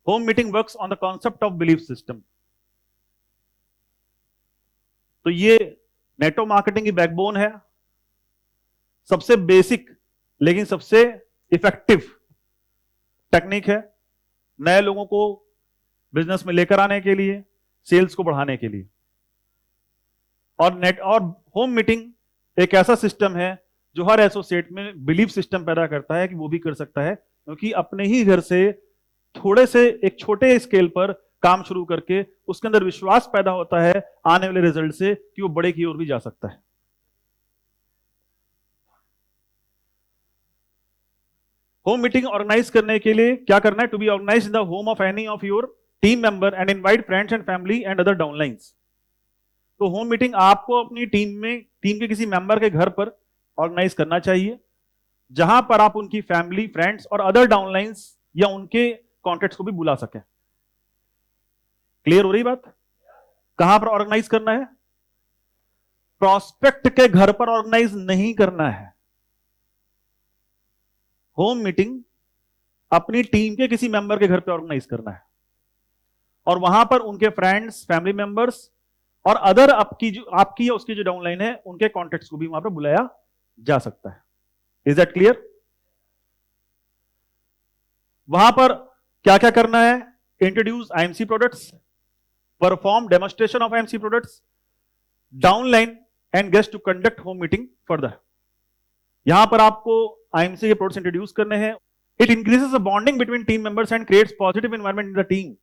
Home meeting works on the concept of belief system. तो ये network marketing की backbone है, सबसे बेसिक लेकिन सबसे इफेक्टिव टेक्निक है नए लोगों को बिजनेस में लेकर आने के लिए, सेल्स को बढ़ाने के लिए। और होम मीटिंग एक ऐसा सिस्टम है जो हर एसोसिएट में बिलीफ सिस्टम पैदा करता है कि वो भी कर सकता है, क्योंकि अपने ही घर से थोड़े से एक छोटे स्केल पर काम शुरू करके उसके अंदर विश्वास पैदा होता है आने वाले रिजल्ट से कि वो बड़े की ओर भी जा सकता है। होम मीटिंग ऑर्गेनाइज करने के लिए क्या करना है? To be organize in the home of any of your team member and invite friends and family and other downlines. तो होम मीटिंग आपको अपनी टीम के किसी मेंबर के घर पर ऑर्गेनाइज करना चाहिए, जहां पर आप उनकी फैमिली, फ्रेंड्स और अदर डाउनलाइंस या उनके कॉन्टेक्ट्स को भी बुला सकें। क्लियर हो रही बात? कहां पर ऑर्गेनाइज करना है? प्रोस्पेक्ट के घर पर ऑर्गेनाइज नहीं करना है। होम मीटिंग अपनी टीम के किसी मेंबर के घर पर ऑर्गेनाइज करना है, और वहां पर उनके फ्रेंड्स, फैमिली मेंबर्स और अदर आपकी या उसकी जो डाउनलाइन है उनके कॉन्टेक्ट्स को भी वहां पर बुलाया जा सकता है। Is that clear? वहां पर क्या क्या करना है? Introduce IMC products, perform demonstration of IMC products, downline and guest to conduct home meeting further. यहां पर आपको आईएमसी के प्रोडक्ट्स इंट्रोड्यूस करने हैं। It increases the bonding between team members and creates positive environment in the team.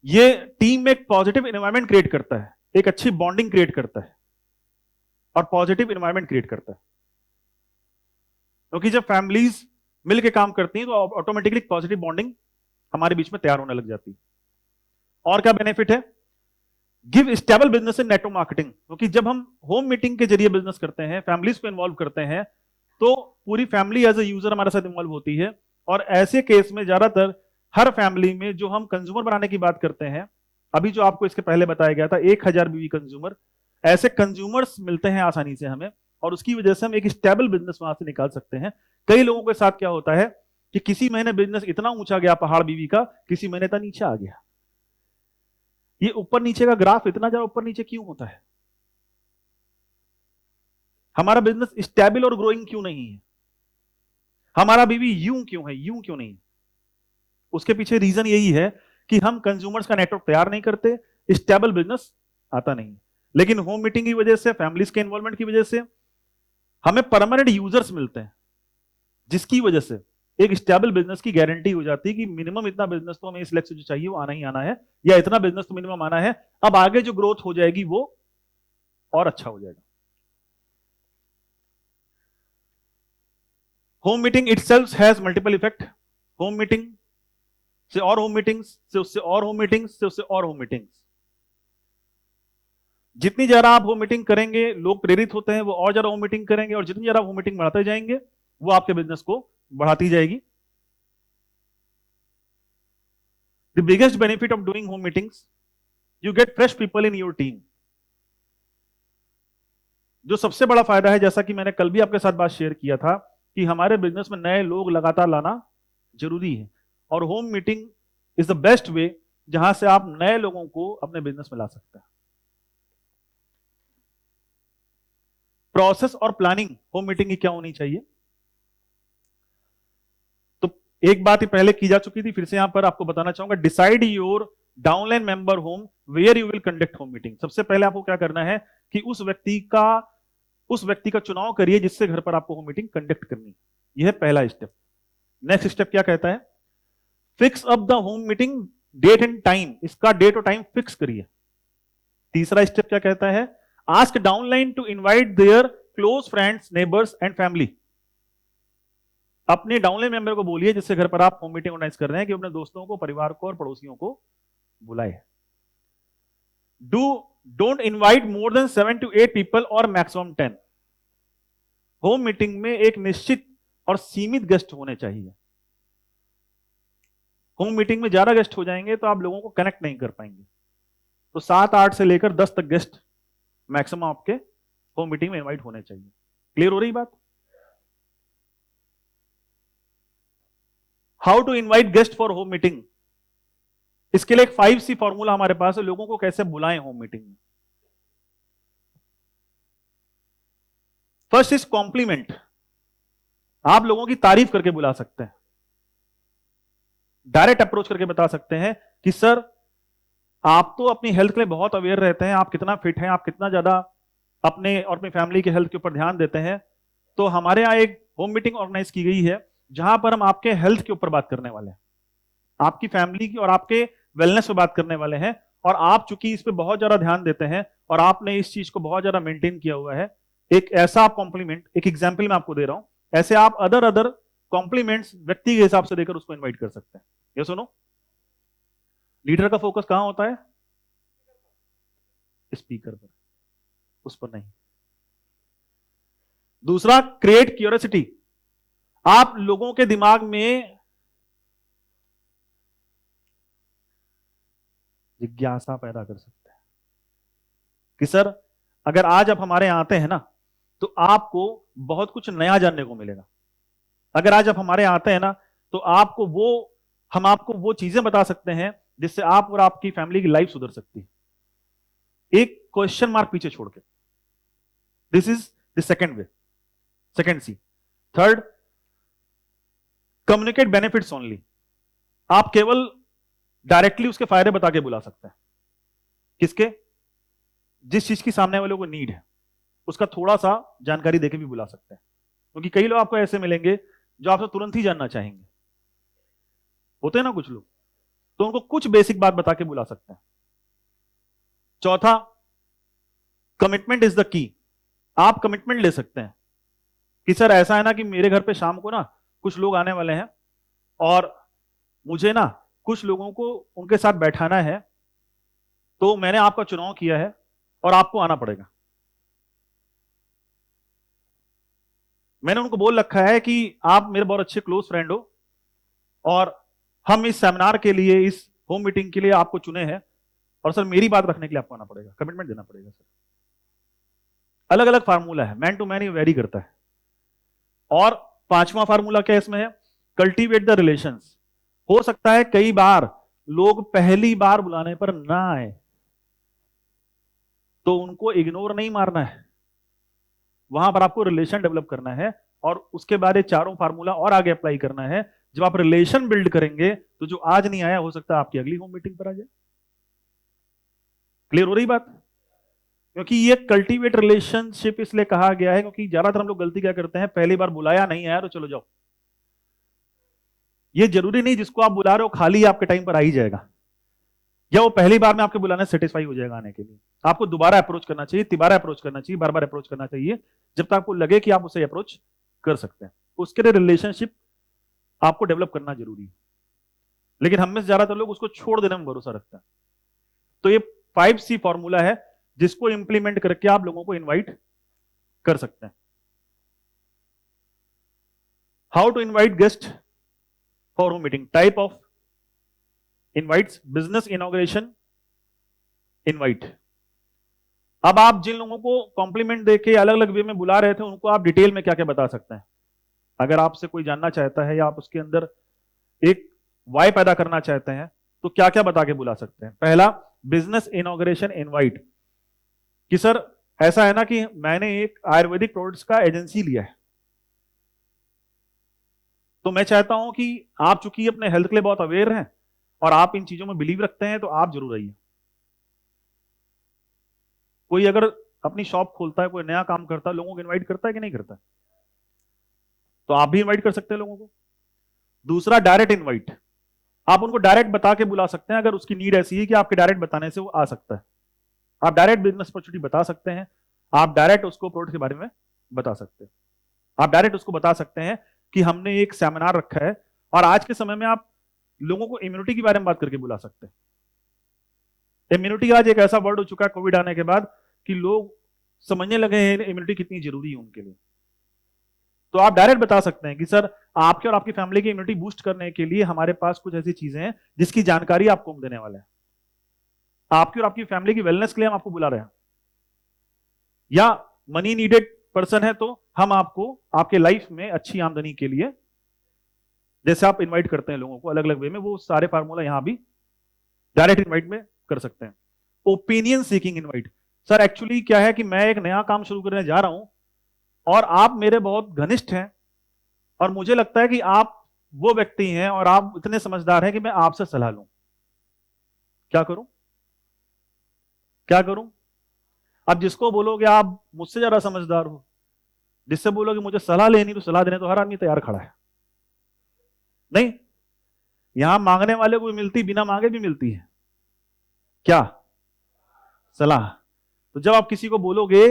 ये team में एक positive environment create करता है, एक अच्छी बॉन्डिंग क्रिएट करता है और पॉजिटिव एनवायरनमेंट क्रिएट करता है। क्योंकि जब फैमिलीज मिलकर काम करती हैं तो ऑटोमेटिकली पॉजिटिव बॉन्डिंग हमारे बीच में तैयार होने लग जाती है। और क्या बेनिफिट है? Give stable business in network marketing. क्योंकि जब हम होम मीटिंग के जरिए बिजनेस करते हैं, फैमिलीज को इन्वॉल्व करते हैं, तो पूरी फैमिली एज ए यूजर हमारे साथ इन्वॉल्व होती है। और ऐसे केस में ज्यादातर हर फैमिली में जो हम कंज्यूमर बनाने की बात करते हैं, अभी जो आपको इसके पहले बताया गया था 1000 बीवी कंज्यूमर, ऐसे कंज्यूमर्स मिलते हैं आसानी से हमें, और उसकी वजह से हम एक स्टेबल बिजनेस वहां से निकाल सकते हैं। कई लोगों के साथ क्या होता है कि किसी महीने बिजनेस इतना ऊंचा गया पहाड़ बीवी का, किसी महीने तक नीचे आ गया। ये ऊपर नीचे का ग्राफ इतना ज्यादा ऊपर नीचे क्यों होता है? हमारा बिजनेस स्टेबल और ग्रोइंग क्यों नहीं है? हमारा बीवी यूं क्यों है, यूं क्यों नहीं? उसके पीछे रीजन यही है कि हम कंज्यूमर्स का नेटवर्क तैयार नहीं करते, स्टेबल बिजनेस आता नहीं। लेकिन होम मीटिंग की वजह से, फैमिलीज के इन्वॉल्वमेंट की वजह से हमें परमानेंट यूजर्स मिलते हैं, जिसकी वजह से एक स्टेबल बिजनेस की गारंटी हो जाती है कि मिनिमम इतना बिजनेस तो हमें इस लक्ष्य जो चाहिए वो आना ही आना है, या इतना बिजनेस तो मिनिमम आना है। अब आगे जो ग्रोथ हो जाएगी वो और अच्छा हो जाएगा। Home meeting itself has multiple effect. Home meeting से और होम मीटिंग्स से उससे और होम मीटिंग्स से उससे और होम मीटिंग्स। जितनी ज्यादा आप होम मीटिंग करेंगे, लोग प्रेरित होते हैं, वो और ज्यादा होम मीटिंग करेंगे, और जितनी ज्यादा होम मीटिंग बढ़ाते जाएंगे वो आपके बिजनेस को बढ़ाती जाएगी। The biggest benefit of doing home meetings, you get fresh people in your team. जो सबसे बड़ा फायदा है, जैसा कि मैंने कल भी आपके साथ बात शेयर किया था, कि हमारे बिजनेस में नए लोग लगातार लाना जरूरी है, और home meeting is the best way जहां से आप नए लोगों को अपने बिजनेस में ला सकते हैं। प्रोसेस और प्लानिंग होम मीटिंग की क्या होनी चाहिए? तो एक बात ही पहले की जा चुकी थी, फिर से यहां पर आपको बताना चाहूंगा। Decide your downline member home where you will conduct home meeting. सबसे पहले आपको क्या करना है कि उस व्यक्ति का चुनाव करिए जिससे घर पर आपको होम मीटिंग कंडक्ट करनी। यह है पहला स्टेप। नेक्स्ट स्टेप क्या कहता है? Fix up the home meeting date and time. इसका डेट और टाइम फिक्स करिए। तीसरा स्टेप क्या कहता है? Ask downline to invite their close friends, neighbours and family. अपने डाउनलाइन मेंबर को बोलिए जिससे घर पर आप होम मीटिंग ऑर्गेनाइज कर रहे हैं, कि अपने दोस्तों को, परिवार को और पड़ोसियों को बुलाए। Don't invite more than 7 to 8 people और मैक्सिमम 10। होम मीटिंग में एक निश्चित और सीमित गेस्ट होने चाहिए। होम मीटिंग में ज्यादा गेस्ट हो जाएंगे तो आप लोगों को कनेक्ट नहीं कर पाएंगे। तो 7-8 से लेकर 10 तक गेस्ट मैक्सिमम आपके होम मीटिंग में इनवाइट होने चाहिए। क्लियर हो रही बात? How to invite guest for home meeting. इसके लिए एक 5C फॉर्मूला हमारे पास है, लोगों को कैसे बुलाएं होम मीटिंग में। First is compliment. आप लोगों की तारीफ करके बुला सकते हैं, डायरेक्ट अप्रोच करके बता सकते हैं कि सर आप तो अपनी हेल्थ के लिए बहुत अवेयर रहते हैं, आप कितना फिट हैं, आप कितना ज्यादा अपने और अपनी फैमिली के हेल्थ के ऊपर ध्यान देते हैं, तो हमारे यहाँ एक होम मीटिंग ऑर्गेनाइज की गई है जहां पर हम आपके हेल्थ के ऊपर बात करने वाले हैं, आपकी फैमिली की और आपके वेलनेस पे बात करने वाले हैं। और आप चूंकि इस पे बहुत ज्यादा ध्यान देते हैं और आपने इस चीज को बहुत ज्यादा मेंटेन किया हुआ है, एक ऐसा आप कॉम्प्लीमेंट, एक एग्जाम्पल मैं आपको दे रहा हूं, ऐसे आप अदर कॉम्प्लीमेंट्स व्यक्ति के हिसाब से देकर उसको इन्वाइट कर सकते हैं। ये सुनो, लीडर का फोकस कहां होता है? स्पीकर पर, उस पर नहीं। दूसरा, क्रिएट क्यूरियोसिटी। आप लोगों के दिमाग में जिज्ञासा पैदा कर सकते हैं कि सर अगर आज आप हमारे यहां आते हैं ना तो आपको बहुत कुछ नया जानने को मिलेगा। अगर आज आप हमारे यहां आते हैं ना तो हम आपको वो चीजें बता सकते हैं जिससे आप और आपकी फैमिली की लाइफ सुधर सकती है, एक क्वेश्चन मार्क पीछे छोड़ के। This is the second way, second C. Third, communicate benefits only. आप केवल डायरेक्टली उसके फायदे बता के बुला सकते हैं। किसके? जिस चीज की सामने वालों को नीड है उसका थोड़ा सा जानकारी देके भी बुला सकते हैं, क्योंकि कई लोग आपको ऐसे मिलेंगे जो आपसे तुरंत ही जानना चाहेंगे, होते हैं ना कुछ लोग, तो उनको कुछ बेसिक बात बता के बुला सकते हैं। चौथा, कमिटमेंट इज द की। आप कमिटमेंट ले सकते हैं कि सर ऐसा है ना कि मेरे घर पे शाम को ना कुछ लोग आने वाले हैं और मुझे ना कुछ लोगों को उनके साथ बैठाना है, तो मैंने आपका चुनाव किया है और आपको आना पड़ेगा। मैंने उनको बोल रखा है कि आप मेरे बहुत अच्छे क्लोज फ्रेंड हो और हम इस सेमिनार के लिए, इस होम मीटिंग के लिए आपको चुने हैं, और सर मेरी बात रखने के लिए आपको आना पड़ेगा, कमिटमेंट देना पड़ेगा। सर अलग अलग फार्मूला है, मैन टू मैन ये वेरी करता है। और पांचवा फार्मूला क्या इसमें है? Cultivate the relations. हो सकता है कई बार लोग पहली बार बुलाने पर ना आए, तो उनको इग्नोर नहीं मारना है, वहां पर आपको रिलेशन डेवलप करना है। और उसके बाद ये चारों फार्मूला और आगे अप्लाई करना है। जब आप रिलेशन बिल्ड करेंगे तो जो आज नहीं आया हो सकता है आपकी अगली होम मीटिंग पर आ जाए। क्लियर हो रही बात? क्योंकि ये कल्टीवेट रिलेशनशिप इसलिए कहा गया है क्योंकि ज्यादातर हम लोग गलती क्या करते हैं, पहली बार बुलाया नहीं आया तो चलो जाओ। ये जरूरी नहीं जिसको आप बुला रहे हो खाली आपके टाइम पर आ ही जाएगा, या वो पहली बार में आपके बुलाने से सेटिस्फाई हो जाएगा आने के लिए। आपको दोबारा अप्रोच करना चाहिए, तिबारा अप्रोच करना चाहिए, बार बार अप्रोच करना चाहिए, जब तक आपको लगे कि आप उसे अप्रोच कर सकते हैं। उसके लिए रिलेशनशिप आपको डेवलप करना जरूरी है, लेकिन हम में से ज्यादातर लोग उसको छोड़ देने में भरोसा रखते हैं। तो ये 5C फॉर्मूला है जिसको इंप्लीमेंट करके आप लोगों को इन्वाइट कर सकते हैं। How to invite guest for home meeting. Type of invites, business inauguration invite. अब आप जिन लोगों को कॉम्प्लीमेंट देके अलग अलग वे में बुला रहे थे उनको आप डिटेल में क्या क्या बता सकते हैं। अगर आपसे कोई जानना चाहता है या आप उसके अंदर एक वाई पैदा करना चाहते हैं तो क्या क्या बता के बुला सकते हैं। पहला, बिजनेस इनॉग्रेशन इनवाइट, कि सर ऐसा है ना कि मैंने एक आयुर्वेदिक प्रोडक्ट्स का एजेंसी लिया है, तो मैं चाहता हूं कि आप चूंकि अपने हेल्थ के लिए बहुत अवेयर हैं और आप इन चीजों में बिलीव रखते हैं तो आप जरूर आइए। कोई अगर अपनी शॉप खोलता है, कोई नया काम करता है, लोगों को इनवाइट करता है कि नहीं करता है? तो आप भी इनवाइट कर सकते हैं लोगों को। दूसरा, डायरेक्ट इनवाइट। आप उनको डायरेक्ट बता के बुला सकते हैं, अगर उसकी नीड ऐसी है कि आपके डायरेक्ट बताने से वो आ सकता है। आप डायरेक्ट बिजनेस अपॉर्चुनिटी बता सकते हैं, आप डायरेक्ट उसको प्रोडक्ट के बारे में बता सकते हैं, आप डायरेक्ट उसको बता सकते हैं कि हमने एक सेमिनार रखा है। और आज के समय में आप लोगों को इम्यूनिटी के बारे में बात करके बुला सकते हैं। इम्यूनिटी आज एक ऐसा वर्ड हो चुका है कोविड आने के बाद कि लोग समझने लगे हैं इम्यूनिटी कितनी जरूरी है उनके लिए। तो आप डायरेक्ट बता सकते हैं कि सर आपके और आपकी फैमिली की इम्यूनिटी बूस्ट करने के लिए हमारे पास कुछ ऐसी चीजें हैं जिसकी जानकारी आपको हम देने वाले हैं। आपकी और आपकी फैमिली की वेलनेस के लिए हम आपको बुला रहे हैं, या मनी नीडेड पर्सन है तो हम आपको आपके लाइफ में अच्छी आमदनी के लिए जैसे आप इनवाइट करते हैं लोगों को अलग अलग वे में, वो सारे फार्मूला यहां भी डायरेक्ट इनवाइट में कर सकते हैं। Opinion seeking invite, sir actually क्या है कि मैं एक नया काम शुरू करने जा रहा हूं और आप मेरे बहुत घनिष्ठ हैं और मुझे लगता है कि आप वो व्यक्ति हैं और आप इतने समझदार हैं कि मैं आपसे सलाह लूं, क्या करूं? क्या करूं? अब जिसको बोलोगे आप मुझसे ज्यादा समझदार हो, जिससे बोलोगे मुझे सलाह लेनी, तो सलाह देने तो हर आदमी तैयार खड़ा है। नहीं, यहां मांगने वाले को भी मिलती, बिना मांगे भी मिलती है, क्या? सलाह। तो जब आप किसी को बोलोगे,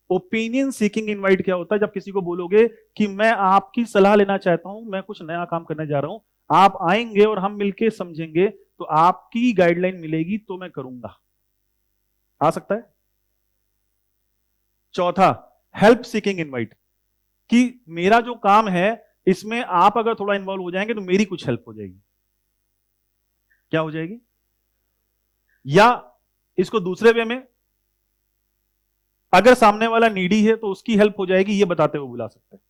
ओपिनियन सीकिंग इनवाइट क्या होता है? जब किसी को बोलोगे कि मैं आपकी सलाह लेना चाहता हूं, मैं कुछ नया काम करने जा रहा हूं, आप आएंगे और हम मिलके समझेंगे, तो आपकी गाइडलाइन मिलेगी तो मैं करूंगा। आ सकता है? चौथा, हेल्प सीकिंग इनवाइट, कि मेरा जो काम है इसमें आप अगर थोड़ा इन्वॉल्व हो जाएंगे तो मेरी कुछ हेल्प हो जाएगी। क्या हो जाएगी? या इसको दूसरे वे में, अगर सामने वाला नीडी है तो उसकी हेल्प हो जाएगी, ये बताते हुए बुला सकते हैं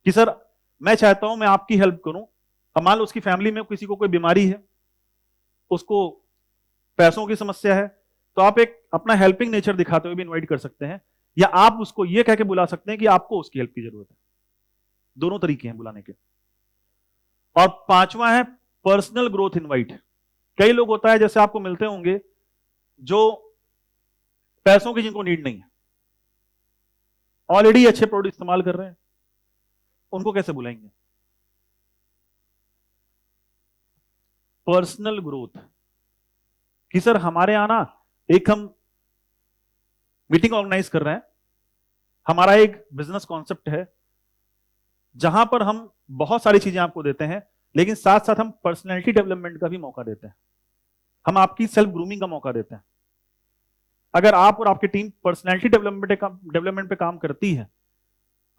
कि सर मैं चाहता हूं मैं आपकी हेल्प करूं। अब मान लो उसकी फैमिली में किसी को कोई बीमारी है, उसको पैसों की समस्या है, तो आप एक अपना हेल्पिंग नेचर दिखाते हुए भी इनवाइट कर सकते हैं, या आप उसको ये कह के बुला सकते हैं कि आपको उसकी हेल्प की जरूरत है। दोनों तरीके हैं बुलाने के। और पांचवा है पर्सनल ग्रोथ इनवाइट। कई लोग होता है जैसे आपको मिलते होंगे जो पैसों की जिनको नीड नहीं है, ऑलरेडी अच्छे प्रोडक्ट इस्तेमाल कर रहे हैं, उनको कैसे बुलाएंगे? पर्सनल ग्रोथ, कि सर हमारे यहां ना एक हम मीटिंग ऑर्गेनाइज कर रहे हैं, हमारा एक बिजनेस कॉन्सेप्ट है जहां पर हम बहुत सारी चीजें आपको देते हैं, लेकिन साथ साथ हम पर्सनैलिटी डेवलपमेंट का भी मौका देते हैं, हम आपकी सेल्फ ग्रूमिंग का मौका देते हैं। अगर आप और आपकी टीम पर्सनैलिटी डेवलपमेंट पे काम करती है,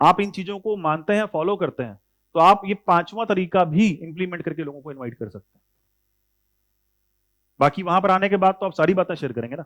आप इन चीजों को मानते हैं, फॉलो करते हैं, तो आप ये पांचवा तरीका भी इंप्लीमेंट करके लोगों को इनवाइट कर सकते हैं। बाकी वहां पर आने के बाद तो आप सारी बातें शेयर करेंगे ना।